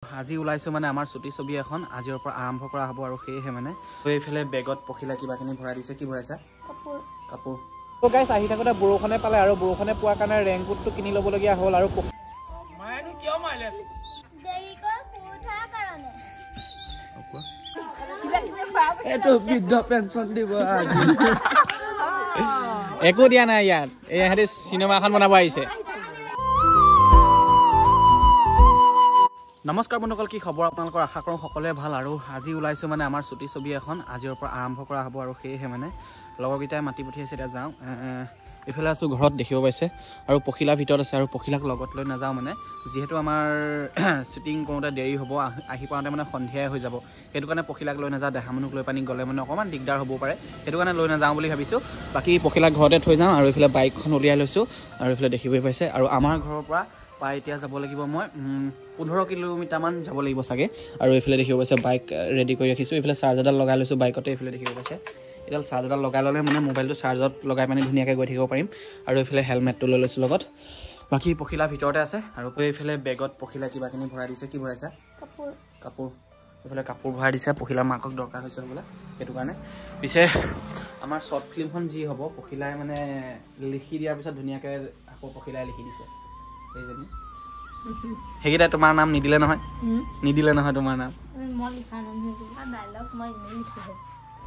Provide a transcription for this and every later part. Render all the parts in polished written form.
আজি ওলাইছো মানে আমাৰ ছুটি ছবি এখন আজিৰ পৰা আৰম্ভ কৰা হ'ব আৰু সেইহে মানে এইফালে বেগত পখিলা কিবাখিনি ভৰাই দিছে কি ভৰাইছা কাপোৰ তো গাইস আহি থাকোতে বৰষুণে পালে আৰু বৰষুণে পোৱাৰ কাৰণে ৰেইনকোটটো কিনি ল'বলগীয়া হ'ল আৰু মায়েনো কিয় মাৰিলে দেৰিকৈ উঠাৰ কাৰণে এটো বৃদ্ধ পেনশন দিব একো দিয়া নাই ইয়াত এই হেৰি সিনেমা এখন বনাব আহিছে নমস্কাৰ বন্ধুসকল কি খবৰ আপোনালোকৰ আশা কৰোঁ সকলোৱে ভাল আৰু আজি ওলাইছো মানে আমাৰ ছুটি ছবি এখন আজিৰ পৰা আৰম্ভ কৰা হ'ব আৰু সেইহে মানে লগৰকেইটাই মাতি পঠিয়াইছে এতিয়া যাওঁ এইফালে আছোঁ ঘৰত দেখিব পাইছে আৰু পখিলা ভিতৰত আছে আৰু পখিলাক লগত লৈ নাযাওঁ মানে যিহেতু আমাৰ শ্বুটিং কৰোঁতে দেৰি হ'ব আহি পাওঁতে মানে সন্ধিয়াই হৈ যাব সেইটো কাৰণে পখিলাক লৈ নাযাওঁ দেহা মানুহক লৈ পানি গ'লে মানে অকণমান দিগদাৰ হ'ব পাৰে সেইটো কাৰণে লৈ নাযাওঁ বুলি ভাবিছোঁ বাকী পখিলাক ঘৰতে থৈ যাওঁ আৰু এইফালে বাইকখন উলিয়াই লৈছোঁ আৰু এইফালে দেখিবই পাইছে আৰু আমাৰ ঘৰৰ পৰা প্ৰায় এতিয়া যাব লাগিব মই 15 কিলোমিটাৰমান যাব লাগিব চাগে আৰু এইফালে দেখিব পাইছে বাইক ৰেডি কৰি ৰাখিছোঁ এইফালে চাৰ্জাৰডাল লগাই লৈছোঁ বাইকতে এইফালে দেখিব পাইছে এডাল চাৰ্জাৰডাল লগাই ল'লে মানে মোবাইলটো চাৰ্জত লগাই পানি ধুনীয়াকৈ গৈ থাকিব পাৰিম আৰু এইফালে হেলমেটটো লৈ লৈছোঁ লগত বাকী পখিলা ভিতৰতে আছে আৰু এইফালে বেগত পখিলা কিবাখিনি ভৰাই দিছে কি ভৰাইছা কাপোৰ এইফালে কাপোৰ ভৰাই দিছে পখিলাৰ মাকক দৰকাৰ হৈছে বোলে সেইটো কাৰণে পিছে আমাৰ শ্বৰ্ট ফিল্মখন যি হ'ব পখিলাই মানে লিখি দিয়াৰ পিছত ধুনীয়াকৈ আকৌ পখিলাই লিখি দিছে সেইকেইটা তোমাৰ নাম নিদিলে নহয় তোমাৰ নাম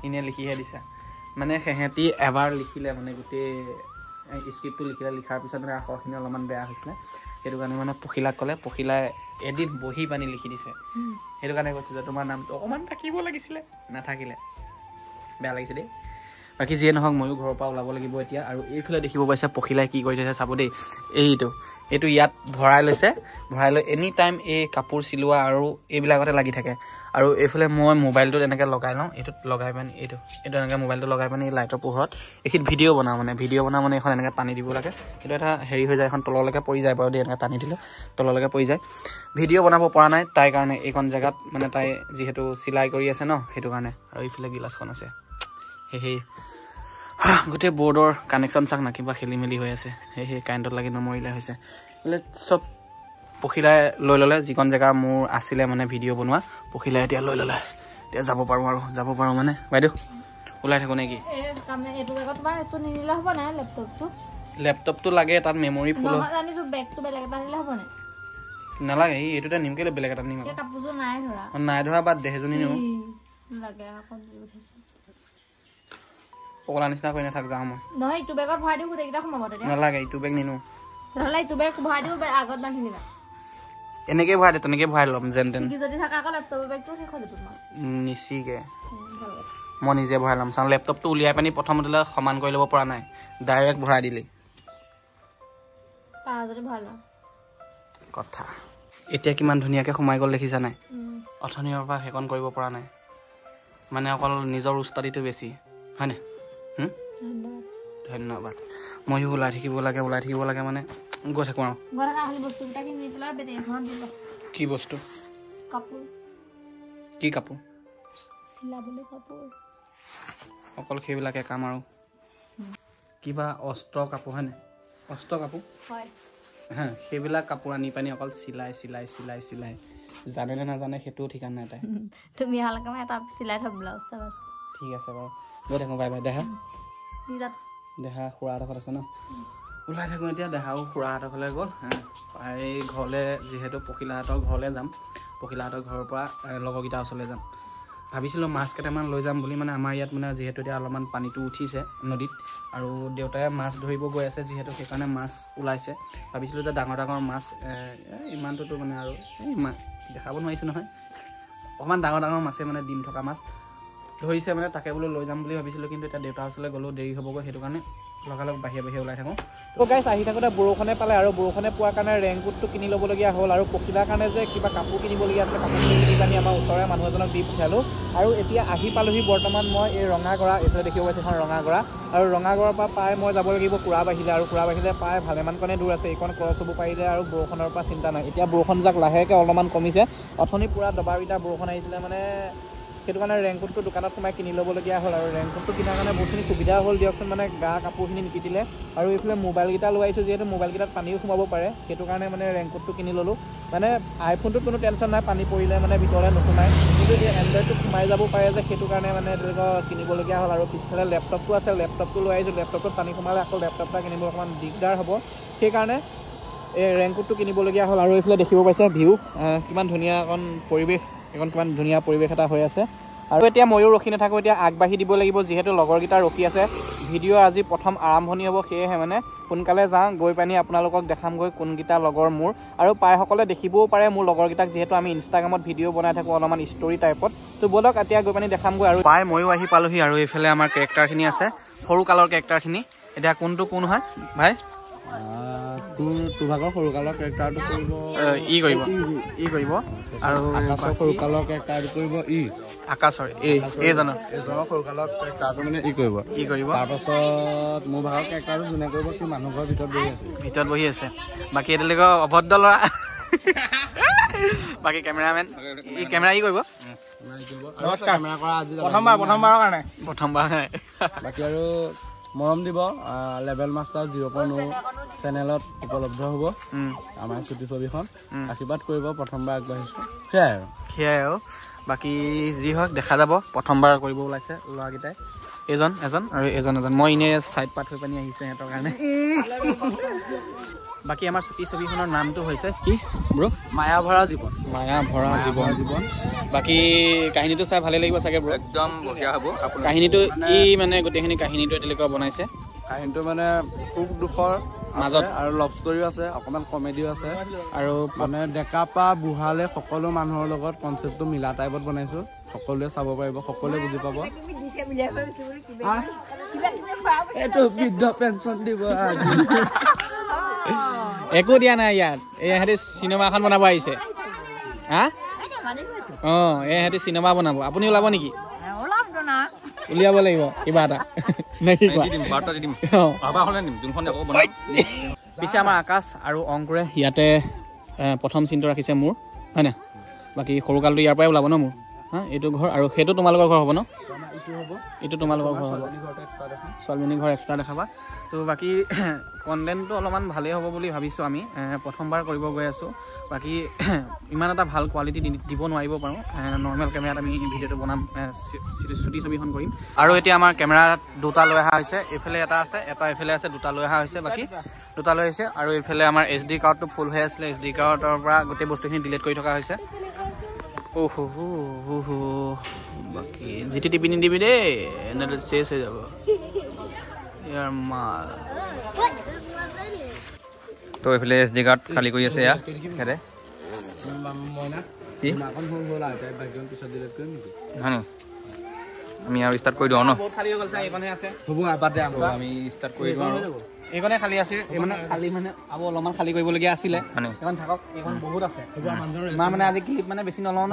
এনে লিখিহে দিছা মানে সেহেঁতি এবাৰ লিখিলে মানে গোটেই স্ক্ৰিপ্টটো লিখাৰ পিছত মানে আখৰখিনি অলপমান বেয়া হৈছিলে সেইটো কাৰণে মানে পখিলাক ক'লে পখিলাই এদিন বহি পানি লিখি দিছে সেইটো কাৰণে কৈছে যে তোমাৰ নামটো অকণমান থাকিব লাগিছিলে নাথাকিলে বেয়া লাগিছে দেই বাকী যিয়ে নহওক ময়ো ঘৰৰ পৰা ওলাব লাগিব এতিয়া আৰু এইফালে দেখিব পাইছে পখিলাই কি কৰি থৈছে চাব দেই এইটো ইয়াত ভৰাই লৈছে ভৰাই লৈ এনি টাইম এই কাপোৰ চিলোৱা আৰু এইবিলাকতে লাগি থাকে আৰু এইফালে মই মোবাইলটোত এনেকৈ লগাই লওঁ এইটোত লগাই পানি এইটো এনেকৈ মোবাইলটো লগাই পানি লাইটৰ পোহৰত এইখিনিত ভিডিঅ' বনাওঁ মানে এখন এনেকৈ টানি দিব লাগে এইটো এটা হেৰি হৈ যায় এখন তললৈকে পৰি যায় বাৰু দেই এনেকৈ টানি দিলে তললৈকে পৰি যায় ভিডিঅ' বনাব পৰা নাই তাইৰ কাৰণে এইখন জেগাত মানে তাই যিহেতু চিলাই কৰি আছে ন সেইটো কাৰণে আৰু এইফালে গিলাচখন আছে সেই গোটেই বৰ্ডৰ কানেকশ্যন চাক না কিবা খেলি মেলি হৈ আছে সেই কাৰেণ্টত লাগি নমৰিলে হৈছে বোলে চব পখিলাই লৈ ল'লে যিকণ জেগা মোৰ আছিলে মানে ভিডিঅ' বনোৱা পখিলাই এতিয়া লৈ ল'লে এতিয়া যাব পাৰোঁ মানে বাইদেউ ওলাই থাকোঁ নেকি লেপটপটো লাগে তাত মেমৰি ফুল নালাগে এইটোতে নিম কেলৈ বেলেগ এটা নিম নাই ধৰা বাদ দে সেইজনী নিওঁ পকলা নিচিনা কৰি নাথাক যাওঁ মই নহয় ইটো বেগত ভৰাই দিওঁ গোটেইকেইটা সোমাব তেতিয়া নালাগে ইটো বেগ নিনো নহ'লে ইটো বেগ ভৰাই দিওঁ আগত বান্ধি দিবা এনেকৈ ভৰাই দে তেনেকৈ ভৰাই ল'ম যেন তেন যদি থাকা আকৌ লেপটপৰ বেগটো শেষ হৈ যাব নিচিকে মই নিজে ভৰাই ল'ম চাওঁ লেপটপটো উলিয়াই পানি প্ৰথমতে সমান কৰি ল'ব পৰা নাই ডাইৰেক্ট ভৰাই দিলি কথা এতিয়া কিমান ধুনীয়াকৈ সোমাই গ'ল দেখিছা নাই অথনিৰ পৰা সেইকণ কৰিব পৰা নাই মানে অকল নিজৰ উস্তাদিটো বেছি হয়নে ধন্যবাদ ময়ো ওলাই থাকিব লাগে মানে গৈ থাকোঁ আৰু কি বস্তু কি কাপোৰ অকল সেইবিলাকে কাম আৰু কিবা অস্ত্ৰ কাপোৰ হয়নে অস্ত্ৰ কাপোৰ হা সেইবিলাক কাপোৰ আনি পানি অকল চিলাই জানে নে নাজানে সেইটোও ঠিকান নাই তাই তুমি এটা চিলাই থ'ব ব্লাউজ চাবাচোন ঠিক আছে বাৰু গৈ থাকোঁ বাই দেহা খুৰাহঁতৰ আছে ন ওলাই থাকোঁ এতিয়া দেহাও খুৰাহঁতৰ ঘৰলৈ গ'ল এই ঘৰলৈ যিহেতু পখিলাহঁতৰ ঘৰলৈ যাম পখিলাহঁতৰ ঘৰৰ পৰা লগৰকেইটাৰ ওচৰলৈ যাম ভাবিছিলোঁ মাছ কেইটামান লৈ যাম বুলি মানে আমাৰ ইয়াত মানে যিহেতু এতিয়া অলপমান পানীটো উঠিছে নদীত আৰু দেউতাই মাছ ধৰিব গৈ আছে যিহেতু সেইকাৰণে মাছ ওলাইছে ভাবিছিলোঁ যে ডাঙৰ মাছ ইমানটোতো মানে আৰু দেখাব নোৱাৰিছোঁ নহয় অকণমান ডাঙৰ মাছে মানে ডিম থকা মাছ ধৰিছে মানে তাকে বোলো লৈ যাম বুলি ভাবিছিলোঁ কিন্তু এতিয়া দেউতাৰ ওচৰলৈ গ'লেও দেৰি হ'বগৈ সেইটো কাৰণে লগালগ বাহিৰে ওলাই থাকোঁ তো গাইছ আহি থাকোঁতে বৰষুণে পালে আৰু বৰষুণে পোৱাৰ কাৰণে ৰেইনকোটটো কিনি ল'বলগীয়া হ'ল আৰু পখিলাৰ কাৰণে যে কিবা কাপোৰ কিনিবলগীয়া আছিলে কাপোৰখিনি কিনি পানি আমাৰ ওচৰৰে মানুহ এজনক দি পঠিয়ালোঁ আৰু এতিয়া আহি পালোহি বৰ্তমান মই এই ৰঙাগড়া এইফালে দেখিব পাইছোঁ এখন ৰঙাগড়া আৰু ৰঙাগড়াৰ পৰা পাই মই যাব লাগিব কুৰাবাহিলে আৰু কুৰাবাহিলে পাই ভালেমানকণে দূৰ আছে এইকণ ক্ৰছ হ'ব পাৰিলে আৰু বৰষুণৰ পৰা চিন্তা নাই এতিয়া বৰষুণজাক লাহেকৈ অলপমান কমিছে অথনি পূৰা দবাৰ বিটাৰ বৰষুণ আহিছিলে মানে সেইটো কাৰণে ৰেইনকোটটো দোকানত সোমাই কিনি ল'বলগীয়া হ'ল আৰু ৰেইনকোটটো কিনাৰ কাৰণে বহুতখিনি সুবিধা হ'ল দিয়কচোন মানে গা কাপোৰখিনি নিতিতিলে আৰু এইফালে মোবাইলকেইটা লৈ আহিছোঁ যিহেতু মোবাইলকেইটাত পানীও সোমাব পাৰে সেইটো কাৰণে মানে ৰেইনকোটটো কিনি ল'লোঁ মানে আইফোনটোত কোনো টেনশ্যন নাই পানী পৰিলে মানে ভিতৰলৈ নোসোমায় কিন্তু এতিয়া এণ্ড্ৰইডটোত সোমাই যাব পাৰে যে সেইটো কাৰণে মানে তেওঁলোকক কিনিবলগীয়া হ'ল আৰু পিছফালে লেপটপটো আছে লেপটপটো লৈ আহিছোঁ লেপটপটোত পানী সোমালে আকৌ লেপটপ এটা কিনিব অকণমান দিগদাৰ হ'ব সেইকাৰণে এই ৰেইনকোটটো কিনিবলগীয়া হ'ল আৰু এইফালে দেখিব পাইছে ভিউ কিমান ধুনীয়া এখন পৰিৱেশ এখন কিমান ধুনীয়া পৰিৱেশ এটা হৈ আছে আৰু এতিয়া ময়ো ৰখি নাথাকোঁ এতিয়া আগবাঢ়ি দিব লাগিব যিহেতু লগৰকেইটা ৰখি আছে ভিডিঅ' আজি প্ৰথম আৰম্ভণি হ'ব সেয়েহে মানে সোনকালে যাওঁ গৈ পানি আপোনালোকক দেখামগৈ কোনকেইটা লগৰ মোৰ আৰু প্ৰায়সকলে দেখিবও পাৰে মোৰ লগৰকেইটাক যিহেতু আমি ইনষ্টাগ্ৰামত ভিডিঅ' বনাই থাকোঁ অলপমান ষ্টৰি টাইপত তো ব'লক এতিয়া গৈ পানি দেখামগৈ আৰু প্ৰায় ময়ো আহি পালোহি আৰু এইফালে আমাৰ কেৰেক্টাৰখিনি আছে সৰু কালৰ কেৰেক্টাৰখিনি এতিয়া কোনটো কোন হয় ভাই তোৰ ভাগৰ সৰু কালৰ কেৰেক্টাৰটো কৰিব ই কৰিব আৰু আকাশৰ সৰু কালৰ কেৰেক্টাৰটো কৰিব আকাশৰ এইজনৰ সৰু কালৰ কেৰেক্টাৰটো মানে ই কৰিব তাৰপাছত মোৰ ভাগৰ কেৰেক্টাৰটো যোনে কৰিব সি মানুহ ঘৰৰ ভিতৰত বহি আছে বাকী এতিয়ালৈকে অভদ্ৰ ল'ৰা বাকী কেমেৰামেন ই কেমেৰা ই কৰিব প্ৰথমবাৰ বাকী আৰু মৰম দিব লেভেল মাষ্টাৰ 0.0 চেনেলত উপলব্ধ হ'ব আমাৰ ছুটি ছবিখন আশীৰ্বাদ কৰিব প্ৰথমবাৰ আগবাঢ়িছোঁ সেয়াই আৰু বাকী যি হওক দেখা যাব প্ৰথমবাৰ কৰিব ওলাইছে ল'ৰাকেইটাই এজন আৰু এজন মই এনেই ছাইড পাত হৈ পানি আহিছোঁ সিহঁতৰ কাৰণে বাকী আমাৰ ছুটি ছবিখনৰ নামটো হৈছে কি ব্ৰ মায়া ভৰা জীৱন বাকী কাহিনীটো চাই ভালেই লাগিব চাগে ব্ৰ একদম বঢ়িয়া হ'ব কাহিনীটো ই মানে গোটেইখিনি কাহিনীটো এতিয়ালৈকে বনাইছে কাহিনীটো মানে সুখ দুখৰ মাজত আৰু লাভ ষ্টৰিও আছে অকণমান কমেডিও আছে আৰু মানে ডেকা পা বুঢ়ালে সকলো মানুহৰ লগত কনচেপ্টটো মিলা টাইপত বনাইছোঁ সকলোৱে চাব পাৰিব সকলোৱে বুজি পাব এইটো বৃদ্ধ পেঞ্চন দিব একো দিয়া নাই ইয়াত সিহঁতি চিনেমা এখন বনাব আহিছে সিহঁতি চিনেমা বনাব আপুনি ওলাব নেকি উলিয়াব লাগিব কিবা এটা পিছে আমাৰ আকাশ আৰু অংকুৰে ইয়াতে প্ৰথম চিনটো ৰাখিছে মোৰ হয় নাই বাকী সৰুকালটো ইয়াৰ পৰাই ওলাব ন মোৰ এইটো ঘৰ আৰু সেইটো তোমালোকৰ ঘৰ হ'ব ন এইটো তোমালোকৰ ঘৰ হ'ব ছোৱালীজনীৰ ঘৰ এক্সট্ৰা দেখাবা তো বাকী কণ্টেণ্টটো অলপমান ভালেই হ'ব বুলি ভাবিছোঁ আমি প্ৰথমবাৰ কৰিব গৈ আছোঁ বাকী ইমান এটা ভাল কোৱালিটি দিব নোৱাৰিব পাৰোঁ নৰ্মেল কেমেৰাত আমি ভিডিঅ'টো বনাম ছুটি ছবিখন কৰিম আৰু এতিয়া আমাৰ কেমেৰাত দুটা লৈ অহা হৈছে এইফালে এটা আছে এটা এইফালে আছে দুটা লৈ অহা হৈছে বাকী দুটা লৈ আহিছে আৰু এইফালে আমাৰ SD কাৰ্ডটো ফুল হৈ আছিলে SD কাৰ্ডৰ পৰা গোটেই বস্তুখিনি ডিলিট কৰি থকা হৈছে বাকী জিটি টিপি নিদিবি দেই এনেদৰে চেছ হৈ যাব ইয়াৰ মাল তো এইফালে SD কাৰ্ড খালী কৰি আছে ইয়াত খেৰে আমি আৰু ষ্টাৰ্ট কৰি দিওঁ ন আমি ষ্টাৰ্ট কৰি দিওঁ আৰু এইখনে খালী আছে মানে খালী মানে আৰু অলপমান খালী কৰিবলগীয়া আছিলে এইখন থাকক এইখন বহুত আছে মানে আজি ক্লিপ মানে বেছি নলওঁ ন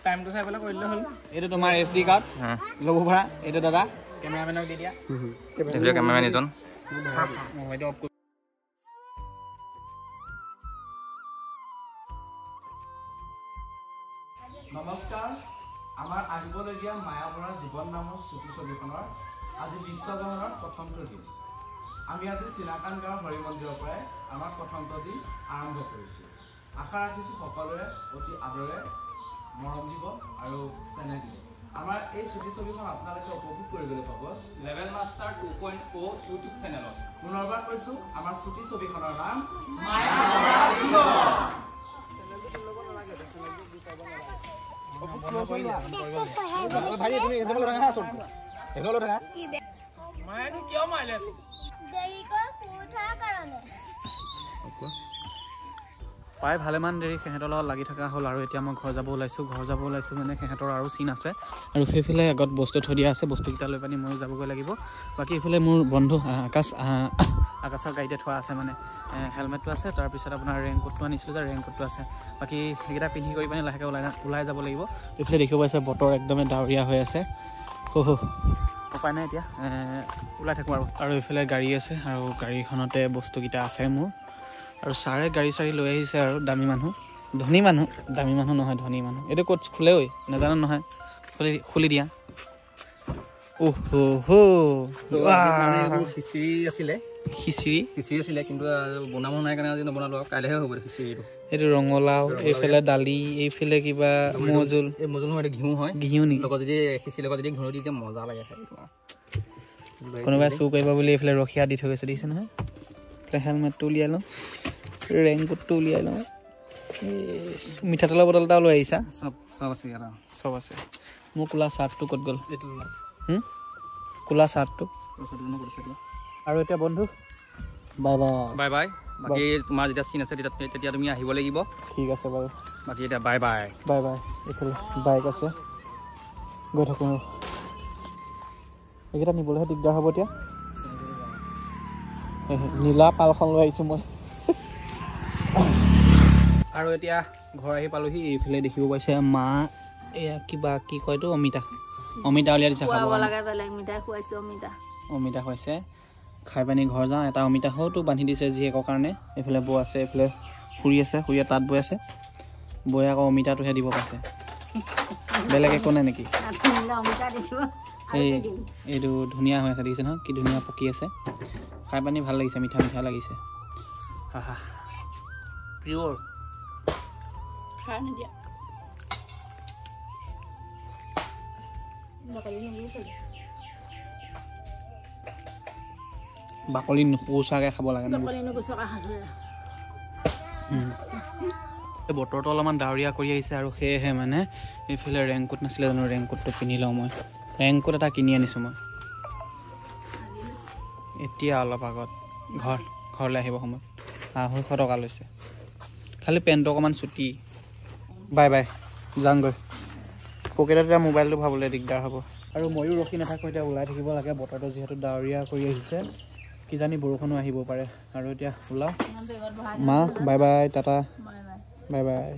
টাইমটো চাই পেলাই কৰি দিলে হ'ল এইটো তোমাৰ SD কাৰ্ড লঘু ভাড়া এইটো দাদা কেমেৰামেনক দি দিয়া কেমেৰামেন এজন নমস্কাৰ আমাৰ আহিবলগীয়া মায়া ভৰা জীৱন নামৰ ছুটি ছবিখনৰ আজি দৃশ্যগ্ৰহণৰ প্ৰথমটো দিন আমি আজি চিনাকান গাঁৱৰ হৰি মন্দিৰৰ পৰাই আমাৰ প্ৰথমটো দিন আৰম্ভ কৰিছোঁ আশা ৰাখিছোঁ সকলোৰে অতি আদৰে মৰম দিব আৰু চেনেহ দিব আমাৰ এই ছুটি ছবিখন আপোনালোকে উপভোগ কৰিবলৈ পাব লেভেল মাষ্টাৰ 2.0 ইউটিউব চেনেলত পুনৰবাৰ কৈছোঁ আমাৰ ছুটি ছবিখনৰ নাম মায়া ভৰা জীৱন প্ৰায় ভালেমান দেৰি সিহঁতৰ লগত লাগি থকা হ'ল আৰু এতিয়া মই ঘৰ যাব ওলাইছোঁ মানে সিহঁতৰ আৰু চিন আছে আৰু সেইফালে আগত বস্তু থৈ দিয়া আছে বস্তুকেইটা লৈ পানি মই যাবগৈ লাগিব বাকী এইফালে মোৰ বন্ধু আকাশৰ গাড়ীতে থোৱা আছে মানে হেলমেটটো আছে তাৰপিছত আপোনাৰ ৰেইনকোটটো আনিছিলোঁ যে ৰেইনকোটটো আছে বাকী সেইকেইটা পিন্ধি কৰি পানি লাহেকৈ ওলাই যাব লাগিব এইফালে দেখিব পাইছে বতৰ একদমেই ডাৱৰীয়া হৈ আছে উপায় নাই এতিয়া ওলাই থাকোঁ আৰু এইফালে গাড়ী আছে আৰু গাড়ীখনতে বস্তুকেইটা আছে মোৰ আৰু ছাৰে গাড়ী চাড়ী লৈ আহিছে আৰু দামী মানুহ ধনী মানুহ দামী মানুহ নহয় ধনী মানুহ এইটো ক'ত খোলে ঐ নাজানো নহয় খুলি দিয়া খিচিৰি আছিলে কিন্তু বনাব নাই কাৰণে আজি নবনালো কাইলৈহে হ'ব খিচিৰিটো এইটো ৰঙালাও এইফালে দালি এইফালে কিবা মজুল এই মজুল নহয় ঘিউ হয় ঘিউ নেকি লগত যদি খিচিৰিৰ লগত যদি ঘিউ দি দিয়ে মজা লাগে খাই কোনোবাই চুৰ কৰিব বুলি এইফালে ৰখীয়া দি থৈ গৈছে দেখিছে নহয় হেলমেটটো উলিয়াই লওঁ ৰেইনকোটটো উলিয়াই লওঁ মিঠাতেলৰ বটল এটা লৈ আহিছা চব আছে মোৰ কোলা চাৰ্টটো ক'ত গ'ল কোলা চাৰ্টটো আৰু এতিয়া বন্ধু বাই বাই বাই বাকী তোমাৰ যেতিয়া চিন আছে তেতিয়া তুমি আহিব লাগিব ঠিক আছে বাৰু বাকী এতিয়া বাই বাই বাই বাই এইফালে বাইক আছে গৈ থাকোঁ এইকেইটা নিবলৈহে দিগদাৰ হ'ব এতিয়া নীলা পালখন লৈ আহিছোঁ মই আৰু এতিয়া ঘৰ আহি পালোহি এইফালে দেখিব পাইছে মা এয়া কিবা কি কয়তো অমিতা উলিয়াই দিছে অমিতা খুৱাইছে খাই পানি ঘৰ যাওঁ এটা অমিতা হওঁতো বান্ধি দিছে জীয়েকৰ কাৰণে এইফালে বৌ আছে এইফালে খুৰী আছে খুৰীয়ে তাঁত বৈ আছে বৈ আকৌ অমিতাটোহে দিব পাইছে বেলেগ একো নাই নেকি এইটো ধুনীয়া হৈ আছে দেখিছে নহয় কি ধুনীয়া পকি আছে খাই পানি ভাল লাগিছে মিঠা মিঠা লাগিছে হাহা পিয়ৰ বাকলি নুগুচাকৈ খাব লাগে বতৰটো অলপমান ডাৱৰীয়া কৰি আহিছে আৰু সেয়েহে মানে এইফালে ৰেইনকোট নাছিলে জানো ৰেইনকোটটো পিন্ধি লওঁ মই ৰেইনকোট এটা কিনি আনিছোঁ মই এতিয়া অলপ আগত ঘৰলৈ আহিব সময়ত 250 টকা লৈছে খালি পেণ্টটো অকণমান চুটি বাই বাই যাওঁগৈ পকেটত এতিয়া মোবাইলটো ভাবলৈ দিগদাৰ হ'ব আৰু ময়ো ৰখি নাথাকোঁ এতিয়া ওলাই থাকিব লাগে বতৰটো যিহেতু ডাৱৰীয়া কৰি আহিছে কিজানি বৰষুণো আহিব পাৰে আৰু এতিয়া ওলাওঁ মা bye bye tata bye bye